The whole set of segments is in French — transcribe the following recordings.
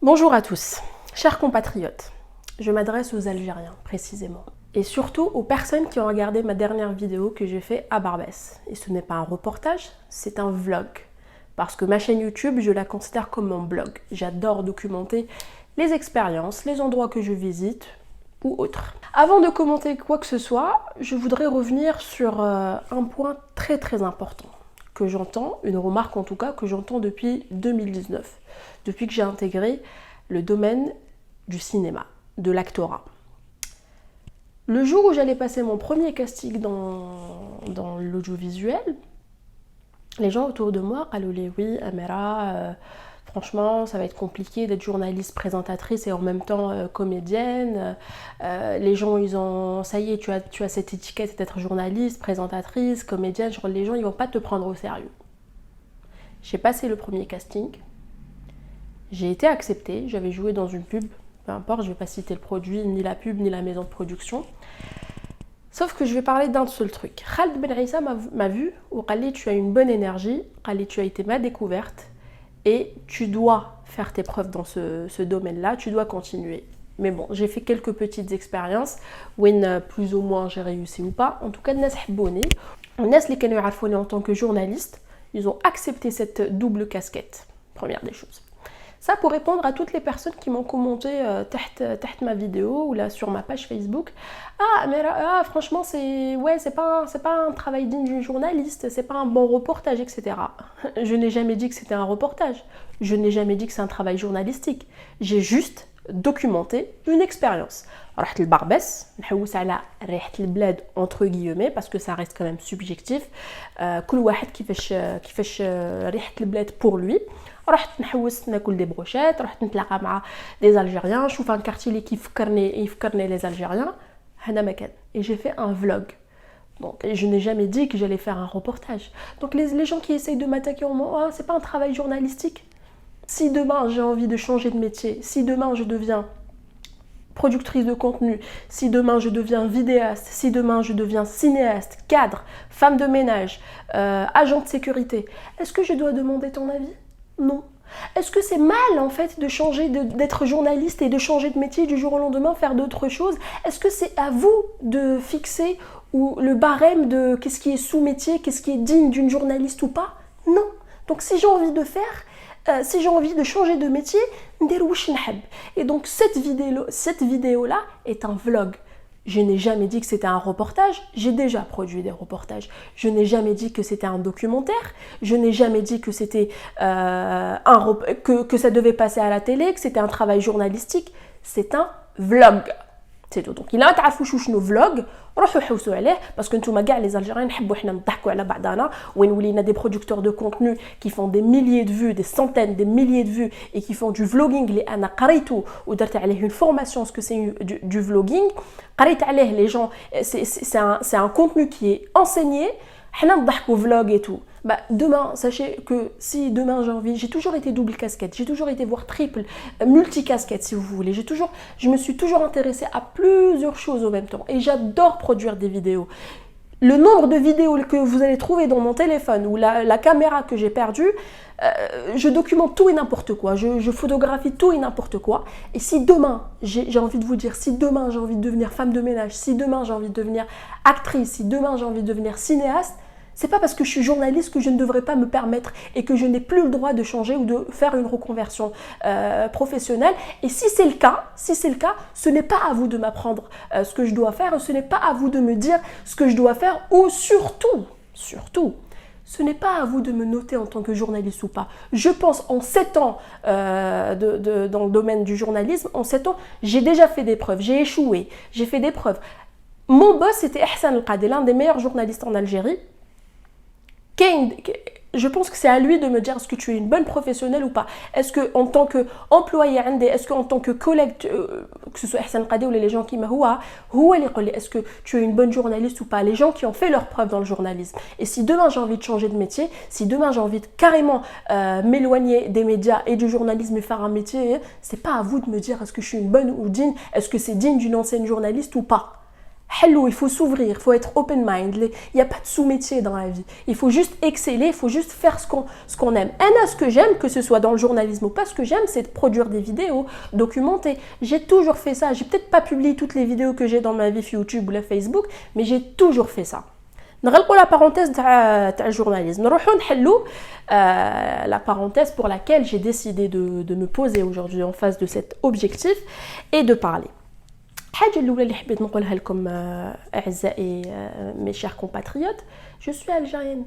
Bonjour à tous, chers compatriotes. Je m'adresse aux Algériens précisément. Et surtout aux personnes qui ont regardé ma dernière vidéo que j'ai fait à Barbès. Et ce n'est pas un reportage, c'est un vlog. Parce que ma chaîne YouTube, je la considère comme mon blog. J'adore documenter les expériences, les endroits que je visite ou autres. Avant de commenter quoi que ce soit, je voudrais revenir sur un point très important que j'entends, une remarque en tout cas, que j'entends depuis 2019, depuis que j'ai intégré le domaine du cinéma, de l'actorat. Le jour où j'allais passer mon premier casting dans l'audiovisuel, les gens autour de moi allaient oui, Amira, franchement, ça va être compliqué d'être journaliste, présentatrice et en même temps comédienne. Les gens, ils ont, ça y est, tu as cette étiquette d'être journaliste, présentatrice, comédienne. Genre, les gens, ils vont pas te prendre au sérieux. J'ai passé le premier casting. J'ai été acceptée. J'avais joué dans une pub. Peu importe, je ne vais pas citer le produit, ni la pub, ni la maison de production. Sauf que je vais parler d'un seul truc. Khaled Ben Issa m'a vu, ou Khaled, tu as une bonne énergie, Khaled, tu as été ma découverte, et tu dois faire tes preuves dans ce domaine-là, tu dois continuer. Mais bon, j'ai fait quelques petites expériences, où plus ou moins j'ai réussi ou pas. En tout cas, Nas Hbouni, Nas li kanu yarfouni en tant que journaliste, ils ont accepté cette double casquette, première des choses. Ça pour répondre à toutes les personnes qui m'ont commenté تحت ma vidéo ou là sur ma page Facebook. Ah mais franchement c'est pas un travail digne d'une journaliste, c'est pas un bon reportage, etc. Je n'ai jamais dit que c'était un reportage. Je n'ai jamais dit que c'est un travail journalistique. J'ai juste documenté une expérience. رحت لبربس نحوس على ريحة البلاد entre guillemets parce que ça reste quand même subjectif. كل واحد كيفاش ريحة البلاد pour lui. رحت نحوس ناكل دي بروشات، رحت نتلاقى مع دي الجيريان، نشوف ان كارتي اللي يفكرني les الجيريان. هذا مكان. Et j'ai fait un vlog. Donc, je n'ai jamais dit que j'allais faire un reportage. Donc les gens qui essayent de m'attaquer en disant c'est pas un travail journalistique. Si demain j'ai envie de changer de métier, si demain je deviens productrice de contenu, si demain je deviens vidéaste, si demain je deviens cinéaste, cadre, femme de ménage, agent de sécurité, est-ce que je dois demander ton avis ? Non. Est-ce que c'est mal en fait de changer, d'être journaliste et de changer de métier du jour au lendemain, faire d'autres choses? Est-ce que c'est à vous de fixer ou le barème de qu'est-ce qui est sous-métier, qu'est-ce qui est digne d'une journaliste ou pas? Non. Donc si j'ai envie de faire, si j'ai envie de changer de métier, et donc cette vidéo-là est un vlog. Je n'ai jamais dit que c'était un reportage, j'ai déjà produit des reportages. Je n'ai jamais dit que c'était un documentaire, je n'ai jamais dit que c'était que ça devait passer à la télé, que c'était un travail journalistique. C'est un vlog. C'est tout. Donc, il a تعرفوا شنو vlog, روحوا حوسوا عليه parce que نتوما كاع les Algériens نحبوا حنا نضحكوا على بعضنا وين ولينا des producteurs de contenu qui font des milliers de vues, des centaines, des milliers de vues et qui font du vlogging اللي انا قريته ودرت عليه une formation ce que c'est du vlogging. قريت عليه les gens c'est un contenu qui est enseigné. حنا نضحكوا vlog et tout. Bah, demain, sachez que si demain j'ai envie, j'ai toujours été double casquette, j'ai toujours été voire triple, multicasquette si vous voulez. Je me suis toujours intéressée à plusieurs choses en même temps et j'adore produire des vidéos. Le nombre de vidéos que vous allez trouver dans mon téléphone ou la caméra que j'ai perdue, je documente tout et n'importe quoi, je photographie tout et n'importe quoi. Et si demain, j'ai envie de vous dire, si demain j'ai envie de devenir femme de ménage, si demain j'ai envie de devenir actrice, si demain j'ai envie de devenir cinéaste, c'est pas parce que je suis journaliste que je ne devrais pas me permettre et que je n'ai plus le droit de changer ou de faire une reconversion professionnelle. Et si c'est le cas, ce n'est pas à vous de m'apprendre ce que je dois faire, ce n'est pas à vous de me dire ce que je dois faire ou surtout, ce n'est pas à vous de me noter en tant que journaliste ou pas. Je pense en 7 ans dans le domaine du journalisme, en 7 ans, j'ai déjà fait des preuves, j'ai échoué, j'ai fait des preuves. Mon boss, c'était Hassan El-Qadi, l'un des meilleurs journalistes en Algérie. Je pense que c'est à lui de me dire est-ce que tu es une bonne professionnelle ou pas. Est-ce qu'en tant qu'employé, est-ce qu'en tant que collègue, que ce soit Hassan Qadi ou les gens qui est-ce que tu es une bonne journaliste ou pas. Les gens qui ont fait leurs preuves dans le journalisme. Et si demain j'ai envie de changer de métier, si demain j'ai envie de carrément m'éloigner des médias et du journalisme et faire un métier, c'est pas à vous de me dire est-ce que je suis une bonne ou digne, est-ce que c'est digne d'une ancienne journaliste ou pas. Hello, il faut s'ouvrir, il faut être open mind. Il n'y a pas de sous-métier dans la vie. Il faut juste exceller, il faut juste faire ce qu'on aime. Et ce que j'aime, que ce soit dans le journalisme ou pas, ce que j'aime, c'est de produire des vidéos, documenter. J'ai toujours fait ça. J'ai peut-être pas publié toutes les vidéos que j'ai dans ma vie sur YouTube ou la Facebook, mais j'ai toujours fait ça. نغلقوا la parenthèse تاع journalisme. نروحوا نحلوا la parenthèse pour laquelle j'ai décidé de me poser aujourd'hui en face de cet objectif et de parler. الحاجة الأولى اللي حبيت نقولها لكم أعزائي mes chers compatriotes, je suis algérienne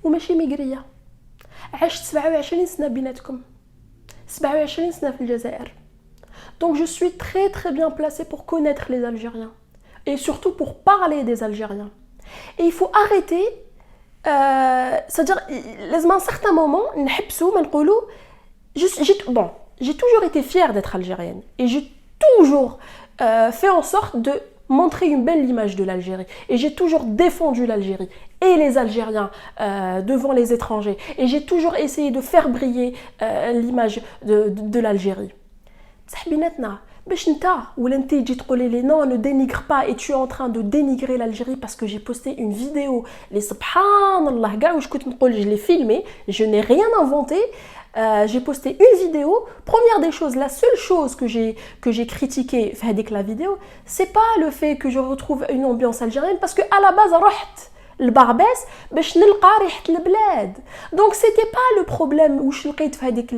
وماشي ميغرية. عشت 27 سنة بيناتكم 27 سنة في الجزائر. Donc je suis très très bien placée pour connaître les Algériens et surtout pour parler des Algériens. Et il faut arrêter, c'est-à-dire, à un certain moment, j'ai toujours été fière d'être algérienne et j'ai toujours fait en sorte de montrer une belle image de l'Algérie et j'ai toujours défendu l'Algérie et les Algériens devant les étrangers et j'ai toujours essayé de faire l'image de l'Algérie. باش نتا ولا انت تجي تقولي لي non ne dénigre pas et tu es en train de dénigrer l'Algérie parce que j'ai posté une vidéo les subhanallah كاع واش كنت نقول je l'ai filmé, je n'ai rien inventé. J'ai posté une vidéo. Première des choses, la seule chose que j'ai critiquée avec la vidéo, c'est pas le fait que je retrouve une ambiance algérienne parce que à la base رحت البارباس باش نلقى ريحه البلاد. Donc c'était pas le problème واش لقيت في هذيك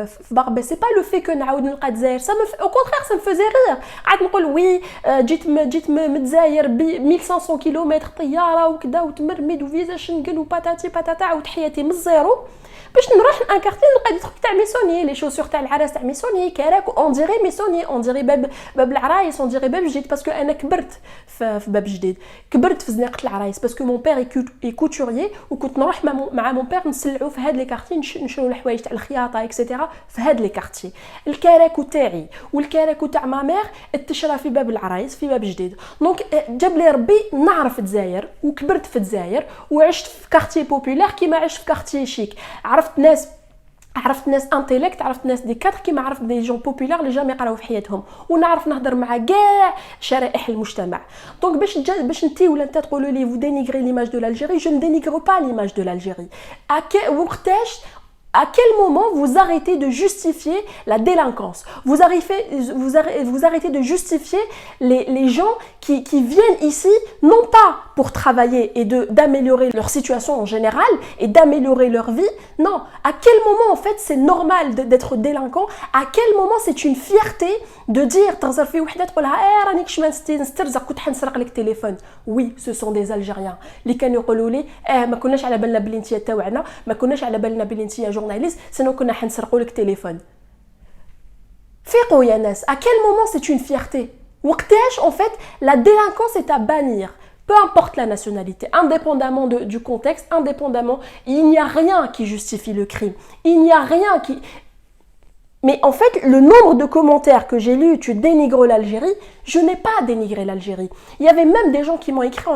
في بارباس, c'est pas le fait que نعاود نلقى الجزائر, ça me au contraire ça me faisait rire. قعدت نقول وي جيت من الجزائر ب 1500 كيلومتر طياره وكذا وتمرمد وفيزا شنغن وباتاتي باتاتا وتحياتي من الزيرو باش نروح انكارتي نلقى دي تروك تاع ميسوني لي شوسور تاع العراس تاع ميسوني كراك اون ديري ميسوني اون ديري باب العرايس اون ديري باب جديد باسكو انا كبرت في باب جديد, كبرت في زناقه العرايس باسكو مون بير اي كوتوريي وكنت نروح مع مون بير نسلعوا في هاد لي كارتي نشرو الحوايج تاع الخياطه اكسيتيرا في هاد لي كارتي. الكراكو تاعي والكراكو تاع ما مير تشرى في باب العرايس في باب جديد. دونك جاب لي ربي نعرف الجزائر وكبرت في الجزائر وعشت في كارتي بوبولير كيما عشت في كارتي شيك. عرفت ناس انتيليكت, عرفت ناس دي كادر كيما عرفت دي جون بوبولير اللي جامي قراو في حياتهم ونعرف نهضر مع كاع شرائح المجتمع. دونك باش انتي ولا انت تقولوا لي vous dénigrez l'image de l'Algérie, je ne dénigre pas l'image de l'Algérie. وقتاش à quel moment vous arrêtez de justifier la délinquance, vous arrêtez de justifier les gens qui viennent ici non pas pour travailler et d'améliorer leur situation en général et d'améliorer leur vie. Non, à quel moment en fait c'est normal d'être délinquant, à quel moment c'est une fierté de dire oui, ce sont des Algériens اللي كانوا يقولوا لي ما كناش على بالنا بلي انتيا تاوعنا, ما كناش على بالنا بلي انتيا جورناليست, سينو كنا حنسرقوا لك تليفون. فيقوا يا ناس, à quel moment c'est une fierté. وقتاش en fait la délinquance est à bannir, peu importe la nationalité, indépendamment du contexte, indépendamment, il n'y a rien qui justifie le crime, il n'y a rien qui... Mais en fait, le nombre de commentaires que j'ai lus, tu dénigres l'Algérie, je n'ai pas dénigré l'Algérie. Il y avait même des gens qui m'ont écrit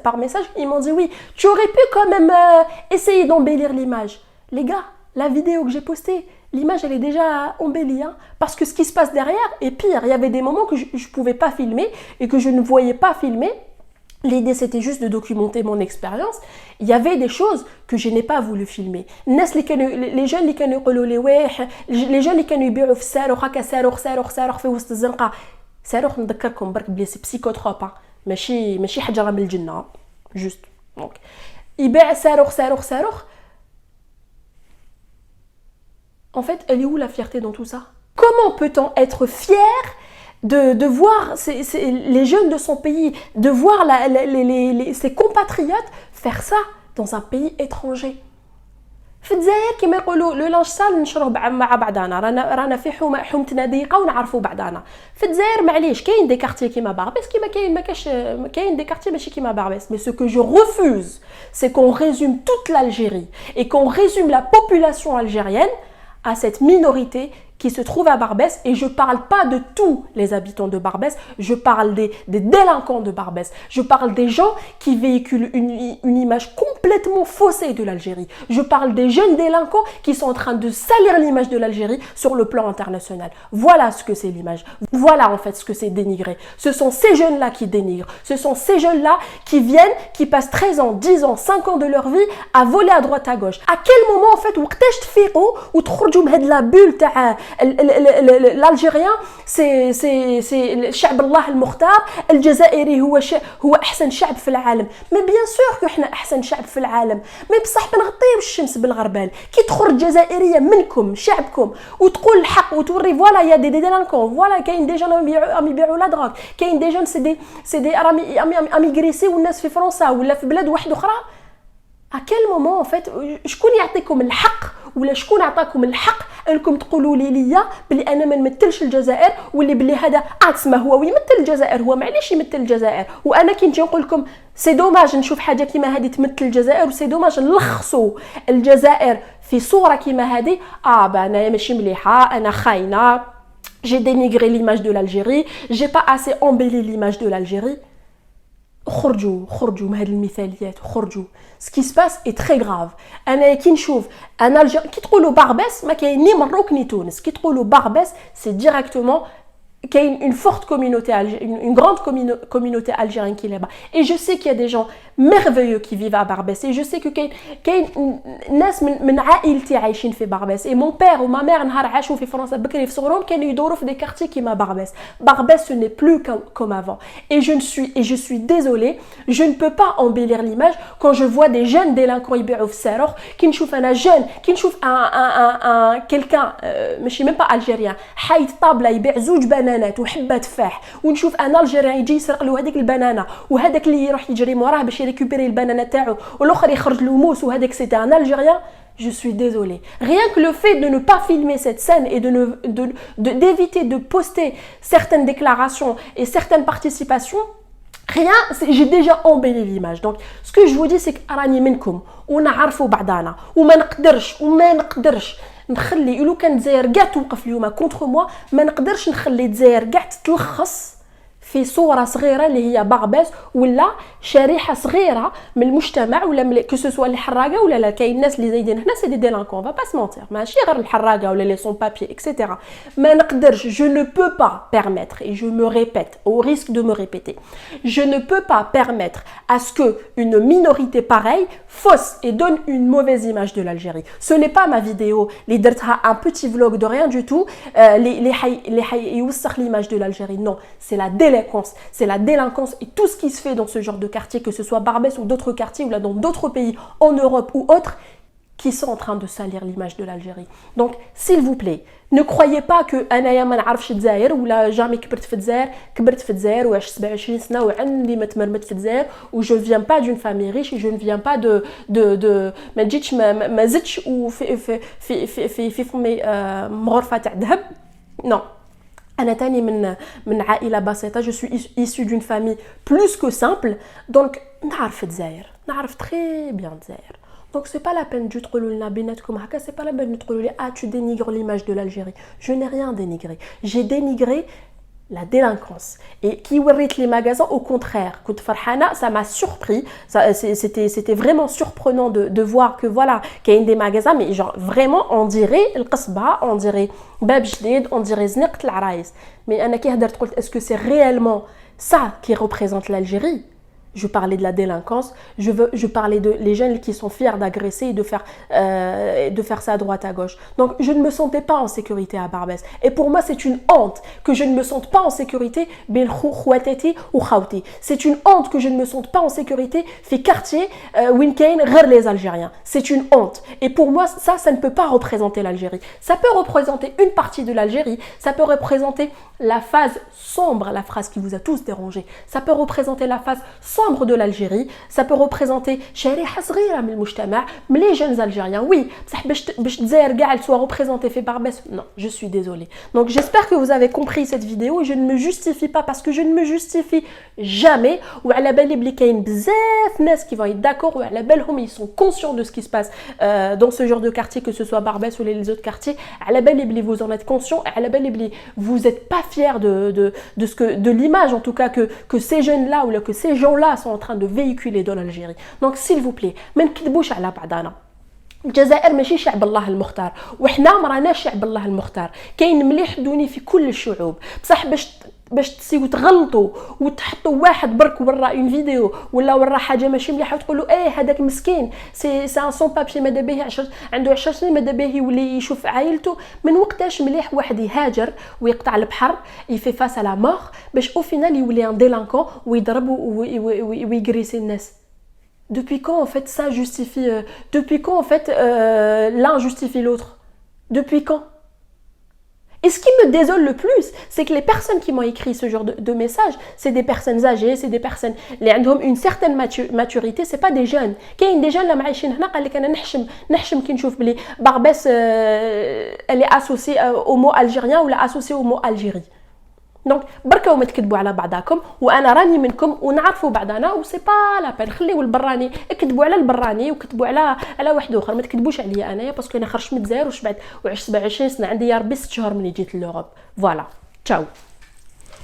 par message, ils m'ont dit oui, tu aurais pu quand même essayer d'embellir l'image. Les gars, la vidéo que j'ai postée, l'image elle est déjà embellie, hein, parce que ce qui se passe derrière est pire. Il y avait des moments que je ne pouvais pas filmer et que je ne voyais pas filmer. L'idée c'était juste de documenter mon expérience. Il y avait des choses que je n'ai pas voulu filmer. Les jeunes qui كانوا يبيعوا في الصاروخ هكا صاروخ في وسط الزنقه. صاروخ نذكركم برك بلي سي بسيكوتروب, ماشي حجره من الجنه جوست. دونك يبيع صاروخ. En fait, elle est où la fierté dans tout ça? Comment peut-on être fier de voir les jeunes de son pays, de voir ses compatriotes faire ça dans un pays étranger? في الجزائر كما يقولوا لو لانش سال نشروه مع بعضنا, رانا في حومتنا ضيقه ونعرفوا بعضنا. في الجزائر معليش كاين دي كارتي كيما باربس كيما كاين دي كارتي ماشي كيما باربس. Mais ce que je refuse, c'est qu'on résume toute l'Algérie et qu'on résume la population algérienne à cette minorité qui se trouvent à Barbès, et je ne parle pas de tous les habitants de Barbès, je parle des délinquants de Barbès, je parle des gens qui véhiculent une image complètement faussée de l'Algérie, je parle des jeunes délinquants qui sont en train de salir l'image de l'Algérie sur le plan international. Voilà ce que c'est l'image, voilà en fait ce que c'est dénigrer. Ce sont ces jeunes-là qui dénigrent, ce sont ces jeunes-là qui viennent, qui passent 13 ans, 10 ans, 5 ans de leur vie à voler à droite à gauche. À quel moment en fait وقتاش تفيقوا وتخرجوا من هاد لا بول تاع الالجيريان سي الشعب الله المختار الجزائري هو احسن شعب في العالم. مي بيان سور كو احنا احسن شعب في العالم، مي بصح بنغطيو الشمس بالغربال. كي تخرج جزائريه منكم شعبكم وتقول الحق وتوري فوالا يا دي ديلانكون، فوالا كاين دي جون ام يبيعوا لا دروغ، كاين دي جون سي دي ام يغريسيو الناس في فرنسا ولا في بلاد واحده اخرى. À quel moment en fait شكون يعطيكم الحق ولا شكون عطاكم الحق انكم تقولوا لي بلي انا ما نمثلش الجزائر واللي بلي هذا اسمه هو يمثل الجزائر، هو معليش يمثل الجزائر، وانا كي نجي نقول لكم سي دوماج نشوف حاجه كيما هذه تمثل الجزائر وسي دوماج نلخصوا الجزائر في صوره كيما هذه، انا ماشي مليحه، انا خاينه، j'ai dénigré l'image de l'Algérie, j'ai pas assez embelli l'image de l'Algérie. خرجوا من هذه المثاليات، خرجوا. Ce qui se passe est très grave. انا كي نشوف انا كي تقولوا باربس ما كاين ني مروك ني تونس، كي تقولوا باربس سي ديريكتومون qu'il y a une forte communauté, une grande communauté algérienne qui est là-bas. Et je sais qu'il y a des gens merveilleux qui vivent à Barbès. Et je sais que qu'il y a ناس من عائلتي عايشين في Barbès. Et mon père ou ma mère نهار عاشوا في فرنسا بكري في صغرهم كانوا يدوروا في des quartiers qui Barbès. Barbès ce n'est plus comme avant. Et je suis désolée, je ne peux pas embellir l'image quand je vois des jeunes délinquants يبيعوا في الساروخ. كي نشوف انا jeune, كي نشوف un quelqu'un ماشي même pas algérien حايط طابله يبيع زوج بنانات وحبه تفاح، ونشوف انا الجيران يجي يسرق له هذيك البنانه وهذاك اللي يروح يجري موراه باش يريكوبيري البنانه تاعو والاخر يخرج له موس وهذاك سيتي ان الجيريان. Je suis désolée. Rien que le fait de ne pas filmer cette scène et d'éviter de poster certaines déclarations et certaines participations, rien, j'ai déjà embelli l'image. Donc, ce que je vous dis, c'est que arani minkum, ونعرفوا بعضنا وما نقدرش نخلي لو كان الجزائر كاع توقف اليوم كونتر موا، ما نقدرش نخلي الجزائر كاع تتلخص في صوره صغيره اللي هي باربس ولا شريحه صغيره من المجتمع ولا كو سو سوا الحراقه ولا لا. كاين الناس اللي زايدين هنا سي دي ديلانكون با سمونتير، ماشي غير الحراقه ولا لي سون بابي اكسيتيرا. ما نقدرش، je ne peux pas permettre, et je me répète au risque de me répéter, je ne peux pas permettre à ce que une minorité pareille fausse et donne une mauvaise image de l'Algérie. Ce n'est pas ma vidéo les درتها un petit vlog de rien du tout les يوسخ l'image de l'Algérie. Non, c'est la délinquance et tout ce qui se fait dans ce genre de quartier, que ce soit Barbès ou d'autres quartiers ou là dans d'autres pays en Europe ou autres, qui sont en train de salir l'image de l'Algérie. Donc, s'il vous plaît, ne croyez pas que أنايا ما نعرفش الجزائر ولا جامي كبرت في الجزائر وعشت 27 سنة وعندي ما تمرمت في الجزائر و je viens pas d'une famille riche et je ne viens pas de ما جيتش ما زدتش في فمي مغرفة تاع ذهب. Non. أنا تاني من عائلة بسيطة، je suis issue d'une famille plus que simple, donc نعرف الجزائر، نعرف très bien الجزائر. Donc c'est pas la peine de تقولوا لنا بيناتكم هكا، c'est pas la peine de تقولوا لي tu dénigres l'image de l'Algérie. Je n'ai rien dénigré. J'ai dénigré la délinquance. Et qui وريت les magasins, au contraire, كنت فرحانة, ça m'a surpris. C'était vraiment surprenant de voir que voilà, qu'il y a des magasins, mais genre vraiment on dirait القصبة, on dirait باب جديد, on dirait زنقة العرايس. Mais أنا كي هدرت قلت est-ce que c'est réellement ça qui représente l'Algérie? Je parlais de la délinquance, je parlais de les jeunes qui sont fiers d'agresser et de faire ça à droite à gauche. Donc je ne me sentais pas en sécurité à Barbès. Et pour moi c'est une honte que je ne me sente pas en sécurité. C'est une honte que je ne me sente pas en sécurité fait quartier Winkain les Algériens. C'est une honte. Et pour moi ça ne peut pas représenter l'Algérie. Ça peut représenter une partie de l'Algérie, ça peut représenter la phase sombre, la phrase qui vous a tous dérangé. Ça peut représenter la phase sombre de l'Algérie, ça peut représenter شريحة صغيرة من المجتمع, les jeunes Algériens, oui, بصح باش تزاير كاع elle soit représentée في Barbès, non, je suis désolée. Donc j'espère que vous avez compris cette vidéo et je ne me justifie pas parce que je ne me justifie jamais. وعلى بالي بلي كاين بزاف ناس qui vont être d'accord وعلى بالهم ils sont conscients de ce qui se passe dans ce genre de quartier, que ce soit Barbès ou les autres quartiers. على بالي بلي vous en êtes conscients, على بالي بلي vous n'êtes pas fiers de l'image en tout cas que ces jeunes-là ou que ces gens-là sont en train de véhiculer dans l'Algérie. Donc s'il vous plaît, ما نكذبوش على بعضنا. الجزائر ماشي شعب الله المختار وحنا ما راناش شعب الله المختار. كاين مليح دوني في كل الشعوب بصح باش تسيو تغلطوا وتحطوا واحد برك ورا اون فيديو ولا ورا حاجه ماشي مليحه وتقولوا ايه هذاك مسكين سي ان سون بابشي ماذا به عنده 10 سنين ماذا به يولي يشوف عائلته. من وقتاش مليح واحد يهاجر ويقطع البحر يفي فاس على مور باش او فينال يولي ان ديلانكون ويضرب ويغريسي الناس. Depuis quand en fait ça justifie depuis quand en fait l'un justifie l'autre? Depuis quand? Et ce qui me désole le plus, c'est que les personnes qui m'ont écrit ce genre de messages, c'est des personnes âgées, c'est des personnes qui ont une certaine maturité, c'est pas des jeunes. كاين des jeunes là معايشين هنا قال لك انا نحشم كي نشوف بلي Barbès elle est associée au mot algérien ou associée au mot Algérie. دونك بركه وما تكذبوا على بعضاكم وانا راني منكم ونعرفوا بعضنا وسي با لا بال. خليو البراني اكذبوا على البراني وكتبوا على واحد اخر, ما تكذبوش عليا انايا باسكو انا خرجت من الجزائر وعشت 27 سنه, عندي يا ربي 6 شهور ملي جيت لوروب. فوالا تشاو.